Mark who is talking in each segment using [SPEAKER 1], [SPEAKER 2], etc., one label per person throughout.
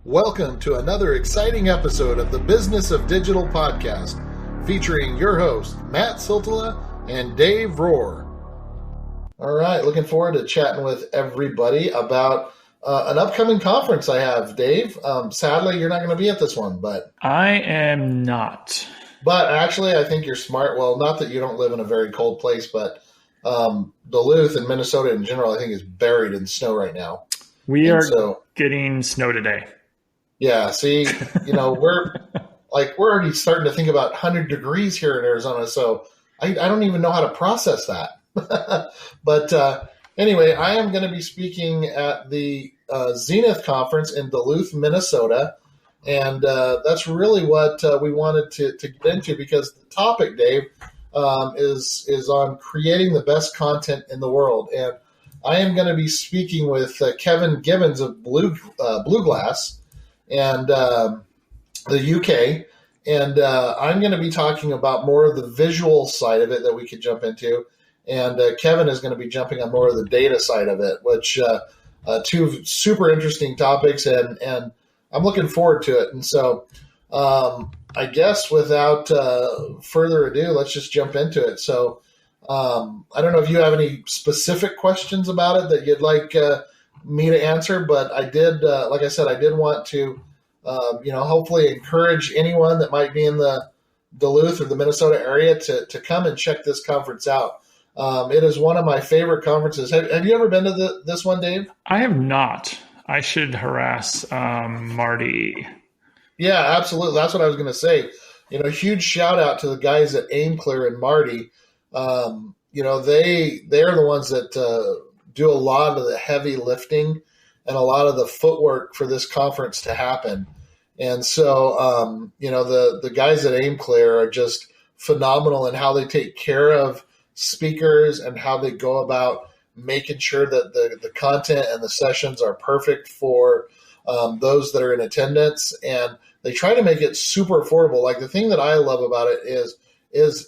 [SPEAKER 1] Welcome to another exciting episode of the Business of Digital podcast, featuring your hosts, Matt Siltala and Dave Rohr. All right, looking forward to chatting with everybody about an upcoming conference I have, Dave. Sadly, you're not going to be at this one, but
[SPEAKER 2] I am not.
[SPEAKER 1] But actually, I think you're smart. Well, not that you don't live in a very cold place, but Duluth and Minnesota in general, I think, is buried in snow right now.
[SPEAKER 2] We are getting snow today.
[SPEAKER 1] Yeah, see, we're already starting to think about 100 degrees here in Arizona, so I don't even know how to process that. But anyway, I am going to be speaking at the Zenith conference in Duluth, Minnesota, and that's really what we wanted to get into, because the topic, Dave, is on creating the best content in the world. And I am going to be speaking with Kevin Gibbons of Blue Glass and the UK, and I'm going to be talking about more of the visual side of it that we could jump into, and Kevin is going to be jumping on more of the data side of it, which two super interesting topics, and I'm looking forward to it. And so I guess without further ado, let's just jump into it. So I don't know if you have any specific questions about it that you'd like me to answer, but I did, like I said, I did want to, hopefully encourage anyone that might be in the Duluth or the Minnesota area to come and check this conference out. It is one of my favorite conferences. Have you ever been to this one, Dave?
[SPEAKER 2] I have not. I should harass Marty.
[SPEAKER 1] Yeah, absolutely. That's what I was going to say. Huge shout out to the guys at AimClear and Marty. They are the ones that do a lot of the heavy lifting and a lot of the footwork for this conference to happen. And so, the guys at AimClear are just phenomenal in how they take care of speakers and how they go about making sure that the content and the sessions are perfect for those that are in attendance. And they try to make it super affordable. Like, the thing that I love about it is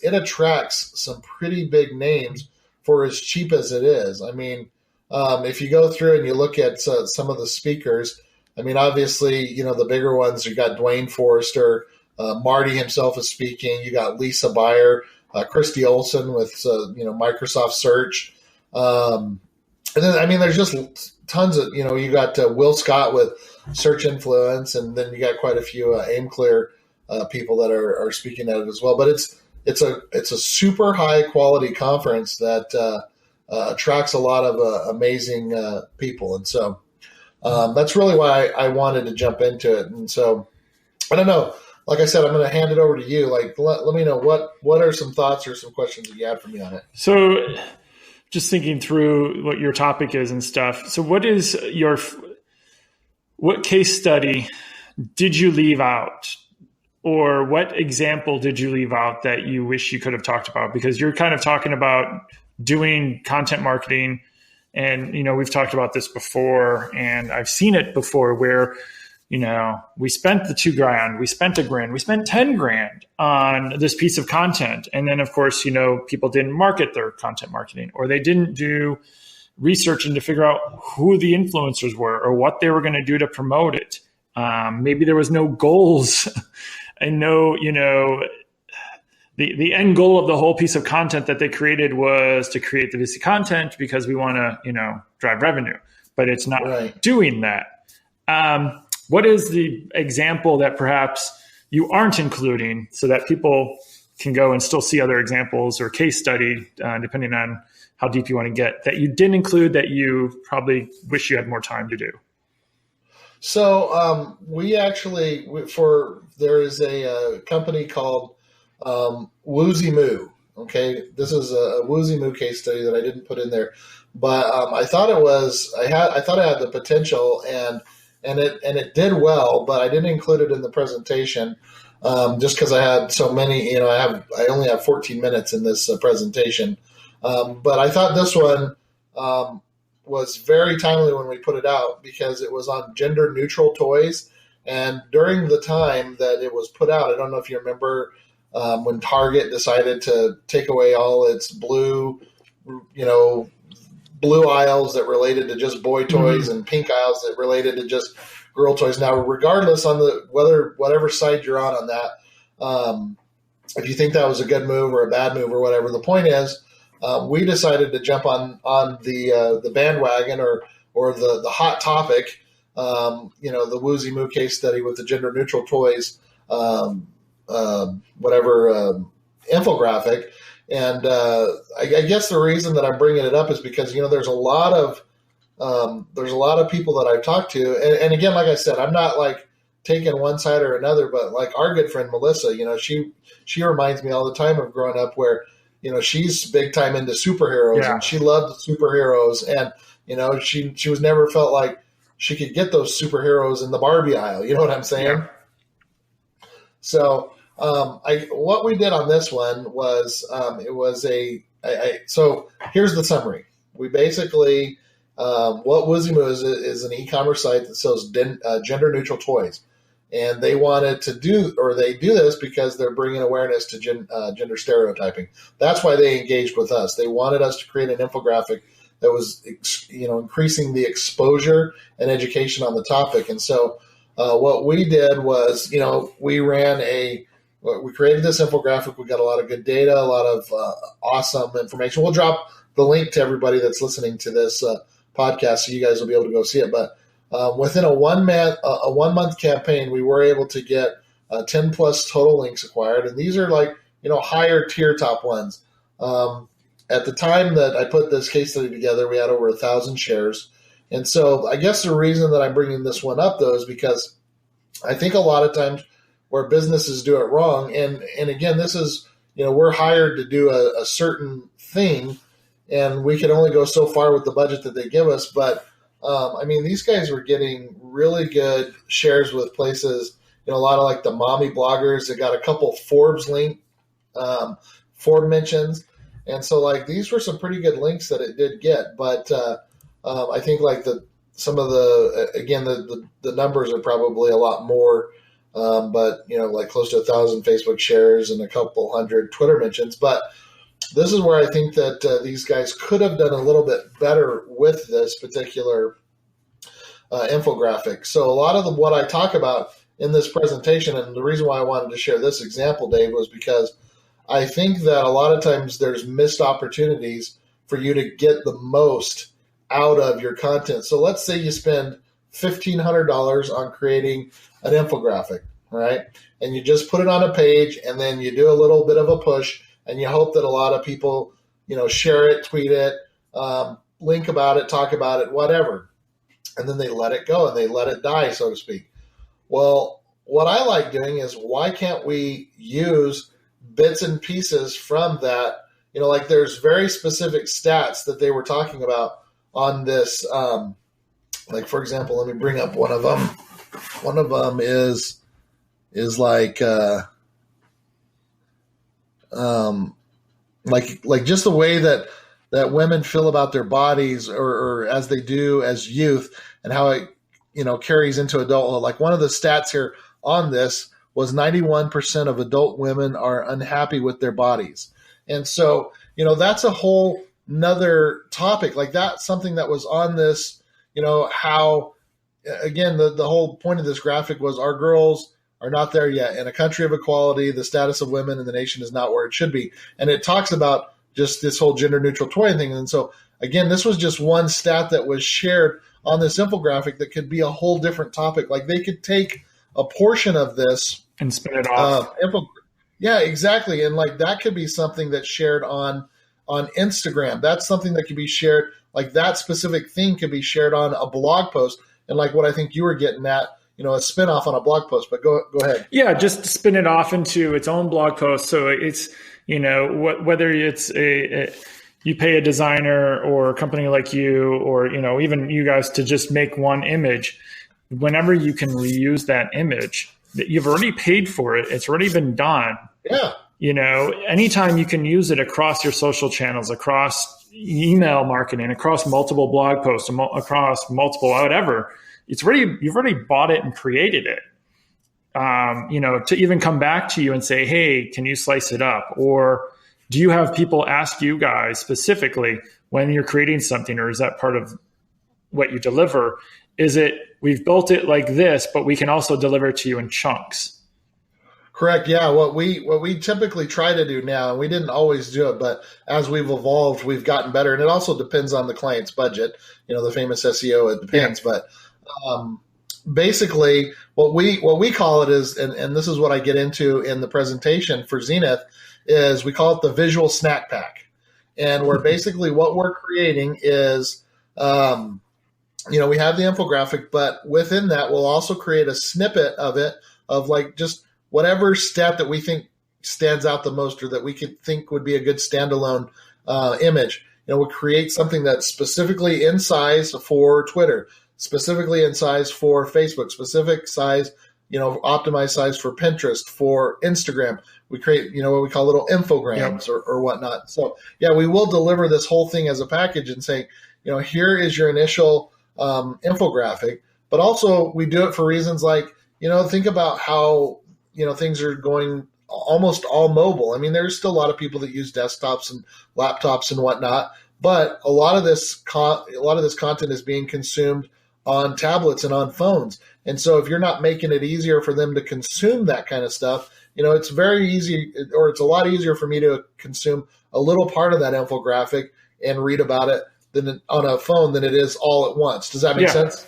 [SPEAKER 1] it attracts some pretty big names for as cheap as it is. I mean, if you go through and you look at some of the speakers, I mean, obviously, the bigger ones, you got Dwayne Forrester, Marty himself is speaking. You got Lisa Beyer, Christy Olson with, Microsoft Search. And then, I mean, there's just tons of, you got Will Scott with Search Influence, and then you got quite a few AimClear people that are speaking at it as well. But it's a super high quality conference that attracts a lot of amazing people. And so that's really why I wanted to jump into it. And so, I don't know, like I said, I'm going to hand it over to you. Like, let me know what are some thoughts or some questions that you had for me on it.
[SPEAKER 2] So just thinking through what your topic is and stuff. So what case study did you leave out? Or what example did you leave out that you wish you could have talked about? Because you're kind of talking about doing content marketing, and, we've talked about this before, and I've seen it before where, we spent the $2,000, we spent $1,000, we spent $10,000 on this piece of content. And then, of course, people didn't market their content marketing, or they didn't do research to figure out who the influencers were or what they were going to do to promote it. Maybe there was no goals and no, the end goal of the whole piece of content that they created was to create the piece of content because we want to, drive revenue, but it's not doing that. What is the example that perhaps you aren't including so that people can go and still see other examples or case study, depending on how deep you want to get, that you didn't include that you probably wish you had more time to do?
[SPEAKER 1] So we actually, there is a company called Woozy Moo. Okay, this is a Woozy Moo case study that I didn't put in there, but I thought I thought it had the potential, and it did well, but I didn't include it in the presentation just because I had so many. I only have 14 minutes in this presentation, but I thought this one was very timely when we put it out because it was on gender neutral toys. And during the time that it was put out, I don't know if you remember when Target decided to take away all its blue aisles that related to just boy toys and pink aisles that related to just girl toys. Now, regardless on whatever side you're on that, if you think that was a good move or a bad move or whatever, the point is, we decided to jump on the bandwagon or the hot topic, the Woozy Moo case study with the gender neutral toys, infographic. And I guess the reason that I'm bringing it up is because, there's a lot of people that I've talked to. And again, like I said, I'm not like taking one side or another, but like our good friend Melissa, she reminds me all the time of growing up where, she's big time into superheroes and she loved superheroes. And, she was never felt like she could get those superheroes in the Barbie aisle. You know what I'm saying? Yeah. So what we did on this one was so here's the summary. We basically what Woozy Moo is an e-commerce site that sells gender neutral toys. And they wanted to do this because they're bringing awareness to gender stereotyping. That's why they engaged with us. They wanted us to create an infographic that was, increasing the exposure and education on the topic. And so what we did was, we created this infographic. We got a lot of good data, a lot of awesome information. We'll drop the link to everybody that's listening to this podcast, so you guys will be able to go see it. But within a 1 month campaign, we were able to get 10 plus total links acquired. And these are like, higher tier top ones. At the time that I put this case study together, we had over 1,000 shares. And so I guess the reason that I'm bringing this one up, though, is because I think a lot of times where businesses do it wrong, and again, this is, we're hired to do a certain thing, and we can only go so far with the budget that they give us. But these guys were getting really good shares with places, a lot of like the mommy bloggers. They got a couple Forbes Forbes mentions. And so like these were some pretty good links that it did get. But I think like the numbers are probably a lot more. But like close to 1,000 Facebook shares and a couple hundred Twitter mentions. But this is where I think that these guys could have done a little bit better with this particular infographic. So a lot of what I talk about in this presentation, and the reason why I wanted to share this example, Dave, was because I think that a lot of times there's missed opportunities for you to get the most out of your content. So let's say you spend $1,500 on creating an infographic, right? And you just put it on a page, and then you do a little bit of a push, and you hope that a lot of people, share it, tweet it, link about it, talk about it, whatever. And then they let it go and they let it die, so to speak. Well, what I like doing is, why can't we use bits and pieces from that? Like there's very specific stats that they were talking about on this. Like, for example, let me bring up one of them. One of them is like just the way that women feel about their bodies or as they do as youth, and how it, carries into adulthood. Like one of the stats here on this was 91% of adult women are unhappy with their bodies. And so, that's a whole nother topic. Like that's something that was on this, how, again, the whole point of this graphic was our girls are not there yet. In a country of equality, the status of women in the nation is not where it should be. And it talks about just this whole gender neutral toy thing. And so, again, this was just one stat that was shared on this infographic that could be a whole different topic. Like they could take a portion of this
[SPEAKER 2] and spin it off.
[SPEAKER 1] Yeah, exactly. And like that could be something that's shared on Instagram. That's something that could be shared. Like that specific thing could be shared on a blog post. And like what I think you were getting at, a spin-off on a blog post. But go ahead.
[SPEAKER 2] Yeah, just spin it off into its own blog post. So it's, whether it's you pay a designer or a company like you, or, even you guys, to just make one image, whenever you can reuse that image, that you've already paid for it. It's already been done.
[SPEAKER 1] Yeah.
[SPEAKER 2] Anytime you can use it across your social channels, across email marketing, across multiple blog posts, across multiple whatever, you've already bought it and created it. To even come back to you and say, hey, can you slice it up? Or do you have people ask you guys specifically when you're creating something, or is that part of what you deliver? Is it, we've built it like this, but we can also deliver it to you in chunks?
[SPEAKER 1] Correct. Yeah. What we typically try to do now, and we didn't always do it, but as we've evolved, we've gotten better. And it also depends on the client's budget. The famous SEO, it depends. Yeah. But basically, what we call it is, and this is what I get into in the presentation for Zenith, is we call it the visual snack pack. And where basically what we're creating is, we have the infographic, but within that, we'll also create a snippet of it, of like just whatever stat that we think stands out the most, or that we could think would be a good standalone image. We'll create something that's specifically in size for Twitter, specifically in size for Facebook, specific size, optimized size for Pinterest, for Instagram. We create, what we call little infograms. Yep. or whatnot. So yeah, we will deliver this whole thing as a package and say, here is your initial infographic, but also we do it for reasons like, think about how, things are going almost all mobile. I mean, there's still a lot of people that use desktops and laptops and whatnot, but a lot of this content is being consumed on tablets and on phones. And so if you're not making it easier for them to consume that kind of stuff, it's very easy, or it's a lot easier for me to consume a little part of that infographic and read about it than on a phone than it is all at once. Does that make sense?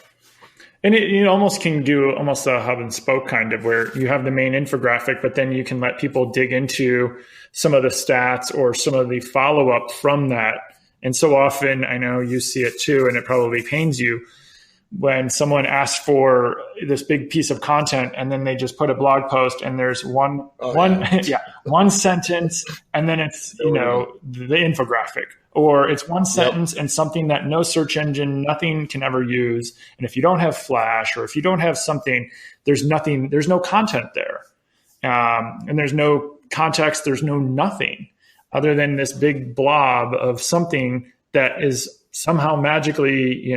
[SPEAKER 2] And it almost can do almost a hub and spoke kind of, where you have the main infographic, but then you can let people dig into some of the stats or some of the follow-up from that. And so often, I know you see it too, and it probably pains you, when someone asks for this big piece of content and then they just put a blog post and there's one sentence, and then it's, the infographic, or it's one sentence and something that no search engine, nothing can ever use. And if you don't have Flash, or if you don't have something, there's no content there. And there's no context, there's no nothing other than this big blob of something that is somehow magically,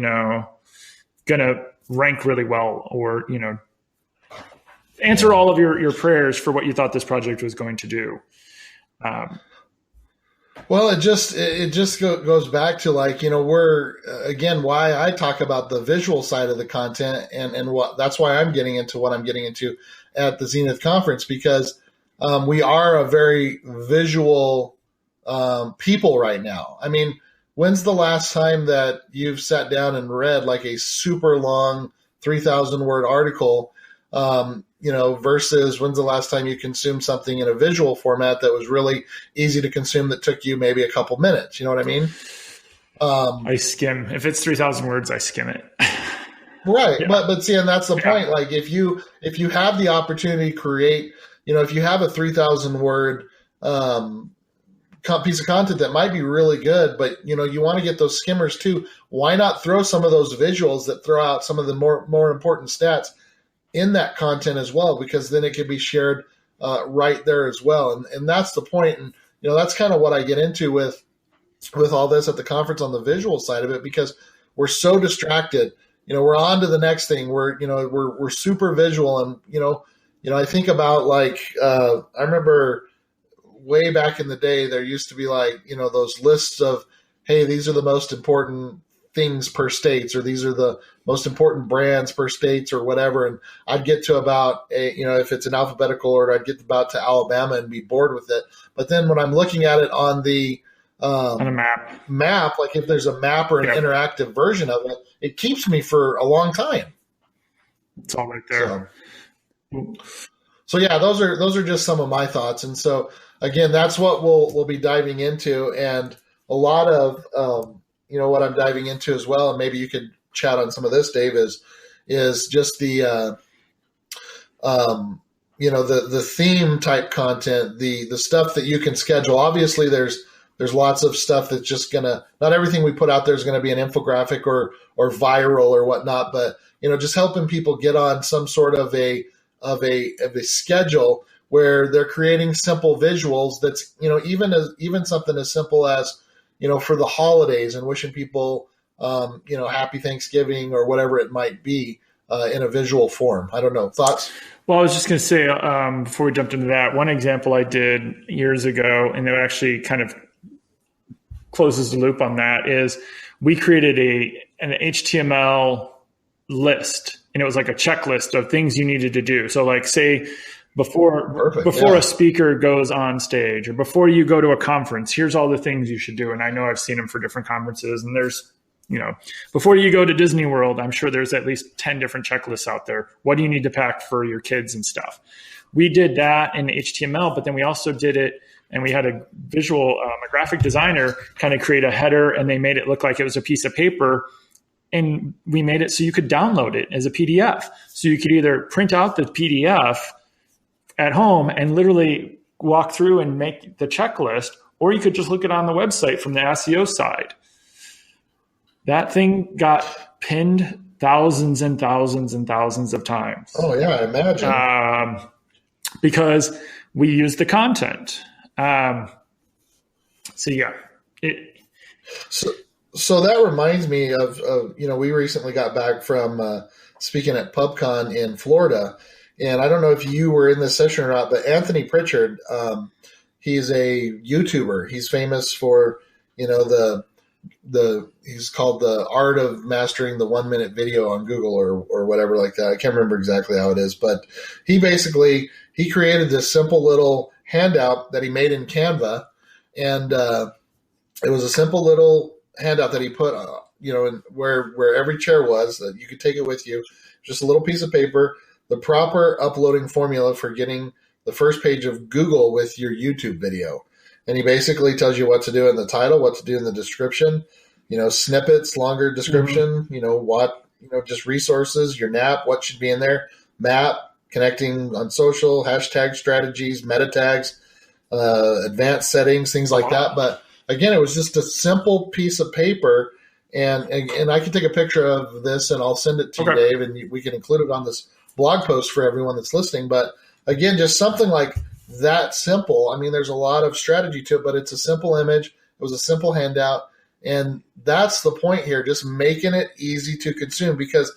[SPEAKER 2] going to rank really well, or, answer all of your prayers for what you thought this project was going to do.
[SPEAKER 1] Well, it just goes back to like, we're, again, why I talk about the visual side of the content, and that's why I'm getting into what I'm getting into at the Zenith conference, because we are a very visual people right now. I mean, when's the last time that you've sat down and read like a super long 3,000 word article, versus when's the last time you consumed something in a visual format that was really easy to consume, that took you maybe a couple minutes? You know what I mean?
[SPEAKER 2] I skim. If it's 3,000 words, I skim it.
[SPEAKER 1] Right. Yeah. But see, and that's the point. Like if you have the opportunity to create, if you have a 3,000 word piece of content that might be really good, but you want to get those skimmers too, why not throw some of those visuals that throw out some of the more important stats in that content as well, because then it can be shared right there as well. And that's the point. And that's kind of what I get into with all this at the conference on the visual side of it, because we're so distracted. We're on to the next thing. We're super visual, and I think about like I remember way back in the day, there used to be like, those lists of, hey, these are the most important things per states, or these are the most important brands per states, or whatever. And I'd get to about, if it's an alphabetical order, I'd get about to Alabama and be bored with it. But then when I'm looking at it on the
[SPEAKER 2] on a
[SPEAKER 1] map, like if there's a map or an interactive version of it, it keeps me for a long time.
[SPEAKER 2] It's all right there.
[SPEAKER 1] So yeah, those are just some of my thoughts. And so, again, that's what we'll be diving into, and a lot of what I'm diving into as well. And maybe you could chat on some of this, Dave. Is just the the theme type content, the stuff that you can schedule. Obviously, there's lots of stuff that's just not everything we put out there is gonna be an infographic or viral or whatnot. But just helping people get on some sort of a schedule where they're creating simple visuals that's, even something as simple as, for the holidays, and wishing people, happy Thanksgiving or whatever it might be, in a visual form. I don't know. Thoughts?
[SPEAKER 2] Well, I was just going to say, before we jumped into that, one example I did years ago, and that actually kind of closes the loop on that, is we created an HTML list, and it was like a checklist of things you needed to do. So like say before a speaker goes on stage or before you go to a conference, here's all the things you should do. And I know I've seen them for different conferences, and there's, before you go to Disney World, I'm sure there's at least 10 different checklists out there. What do you need to pack for your kids and stuff? We did that in HTML, but then we also did it, and we had a a graphic designer kind of create a header, and they made it look like it was a piece of paper. And we made it so you could download it as a PDF. So you could either print out the PDF at home and literally walk through and make the checklist, or you could just look it on the website from the SEO side. That thing got pinned thousands and thousands and thousands of times.
[SPEAKER 1] Oh yeah, I imagine.
[SPEAKER 2] Because we use the content.
[SPEAKER 1] So that reminds me of we recently got back from speaking at PubCon in Florida. And I don't know if you were in this session or not, but Anthony Pritchard, he's a YouTuber. He's famous for, he's called the art of mastering the 1 minute video on Google or whatever like that. I can't remember exactly how it is, but he created this simple little handout that he made in Canva. And it was a simple little handout that he put, in where every chair was, that you could take it with you. Just a little piece of paper. The proper uploading formula for getting the first page of Google with your YouTube video. And he basically tells you what to do in the title, what to do in the description, snippets, longer description, just resources, your NAP, what should be in there, map, connecting on social, hashtag strategies, meta tags, advanced settings, things like that. But again, it was just a simple piece of paper. And I can take a picture of this and I'll send it to you, Dave, and we can include it on this blog post for everyone that's listening. But again, just something like that simple. I mean, there's a lot of strategy to it, but it's a simple image. It was a simple handout. And that's the point here, just making it easy to consume, because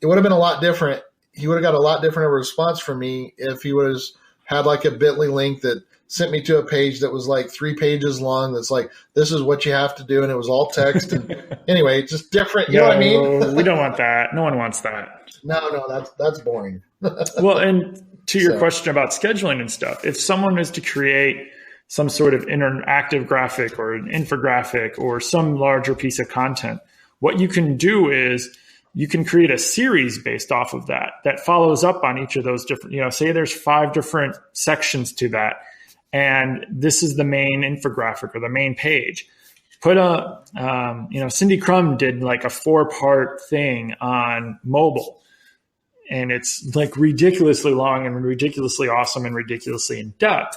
[SPEAKER 1] it would have been a lot different. He would have got a lot different of a response from me if he was had like a bit.ly link that sent me to a page that was like 3 pages long. That's like, this is what you have to do. And it was all text. And anyway, it's just different. You know what I mean?
[SPEAKER 2] We don't want that. No one wants that.
[SPEAKER 1] No, that's boring.
[SPEAKER 2] Well, and to your question about scheduling and stuff, if someone is to create some sort of interactive graphic or an infographic or some larger piece of content, what you can do is you can create a series based off of that follows up on each of those different, say there's 5 different sections to that. And this is the main infographic or the main page. Put Cindy Crum did like a 4-part thing on mobile. And it's like ridiculously long and ridiculously awesome and ridiculously in depth.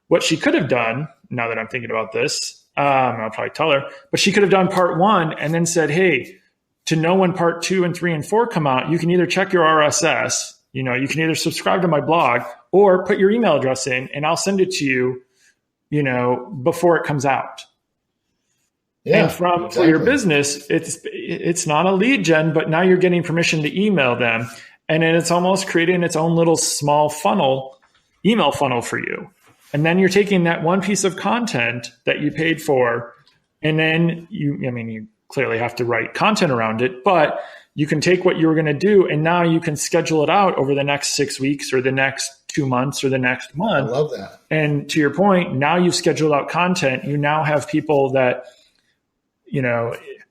[SPEAKER 2] What she could have done, now that I'm thinking about this, I'll probably tell her, but she could have done part 1 and then said, hey, to know when part 2 and 3 and 4 come out, you can either check your RSS, you can either subscribe to my blog or put your email address in and I'll send it to you, before it comes out. Yeah, and for your business, it's not a lead gen, but now you're getting permission to email them. And then it's almost creating its own little small email funnel for you. And then you're taking that one piece of content that you paid for, and then you clearly have to write content around it, but you can take what you were going to do and now you can schedule it out over the next 6 weeks or the next 2 months or the next month.
[SPEAKER 1] I love that.
[SPEAKER 2] And to your point, now you've scheduled out content. You now have people that,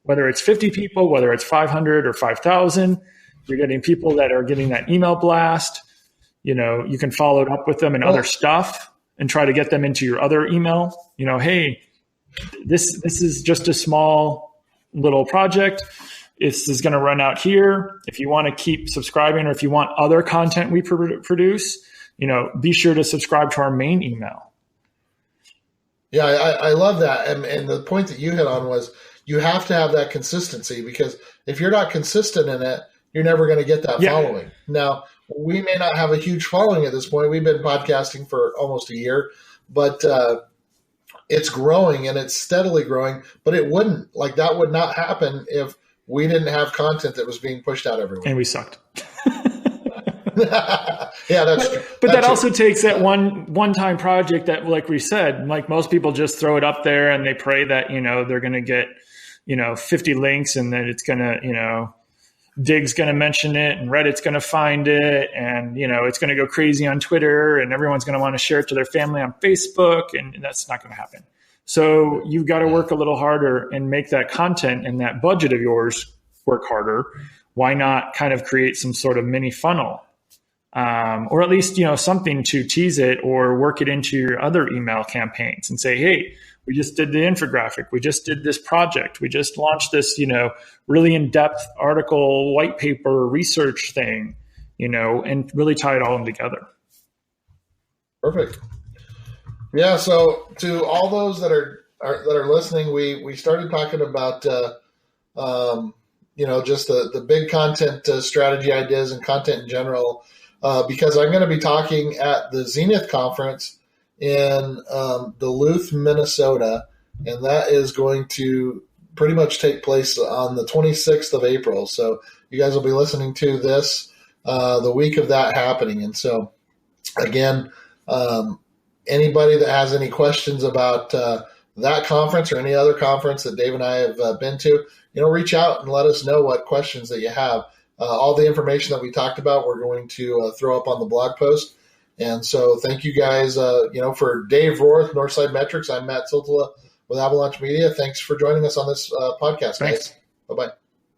[SPEAKER 2] whether it's 50 people, whether it's 500 or 5,000, you're getting people that are getting that email blast. You can follow it up with them and other stuff and try to get them into your other email. Hey, this is just a small little project. This is going to run out here. If you want to keep subscribing or if you want other content we produce, be sure to subscribe to our main email.
[SPEAKER 1] Yeah, I love that. And the point that you hit on was you have to have that consistency, because if you're not consistent in it, you're never going to get that following. Now, we may not have a huge following at this point. We've been podcasting for almost a year, but it's growing and it's steadily growing. But it wouldn't, that would not happen if we didn't have content that was being pushed out everywhere.
[SPEAKER 2] And we sucked.
[SPEAKER 1] Yeah, that's true.
[SPEAKER 2] But that also takes that one-time project that, like we said, like most people just throw it up there and they pray that, they're going to get, 50 links and that it's going to, Dig's going to mention it and Reddit's going to find it, and it's going to go crazy on Twitter, and everyone's going to want to share it to their family on Facebook, and that's not going to happen. So you've got to work a little harder and make that content and that budget of yours work harder. Why not kind of create some sort of mini funnel, or at least something to tease it, or work it into your other email campaigns and say, hey, we just did the infographic, we just did this project, we just launched this really in-depth article, white paper, research thing, and really tie it all in together.
[SPEAKER 1] Perfect. Yeah. So to all those that are listening, we started talking about just the big content strategy ideas and content in general, because I'm going to be talking at the Zenith conference in Duluth, Minnesota, and that is going to pretty much take place on the 26th of April. So you guys will be listening to this the week of that happening. And so, again, anybody that has any questions about that conference or any other conference that Dave and I have been to, reach out and let us know what questions that you have. All the information that we talked about, we're going to throw up on the blog post. And so thank you guys, for Dave Rohrth, Northside Metrics. I'm Matt Siltala with Avalanche Media. Thanks for joining us on this podcast, guys.
[SPEAKER 2] Thanks.
[SPEAKER 1] Bye-bye.